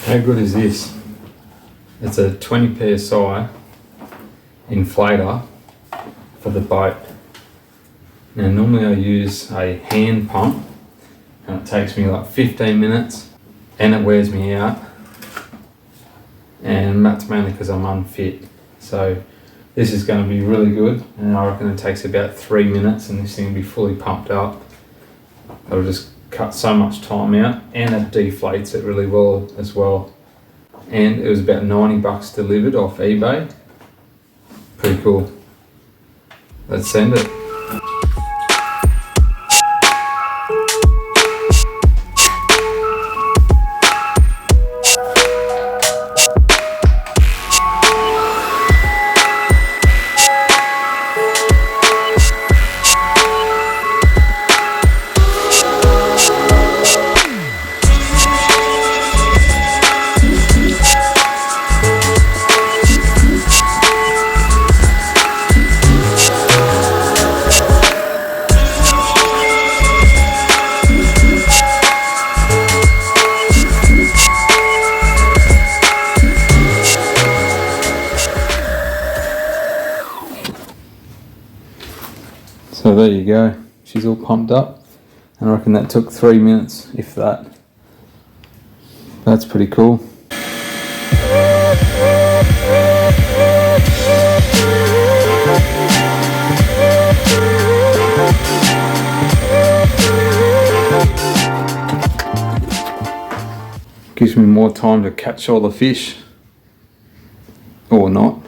How good is this? It's a 20 PSI inflator for the boat. Now normally I use a hand pump and it takes me like 15 minutes and it wears me out, and that's mainly because I'm unfit. So this is going to be really good, and I reckon it takes about 3 minutes and this thing will be fully pumped up. It'll just cut so much time out, and it deflates it really well as well. And it was about 90 bucks delivered off eBay. Pretty cool. Let's send it. So there you go, she's all pumped up, and I reckon that took 3 minutes, if that. That's pretty cool. Gives me more time to catch all the fish, or not.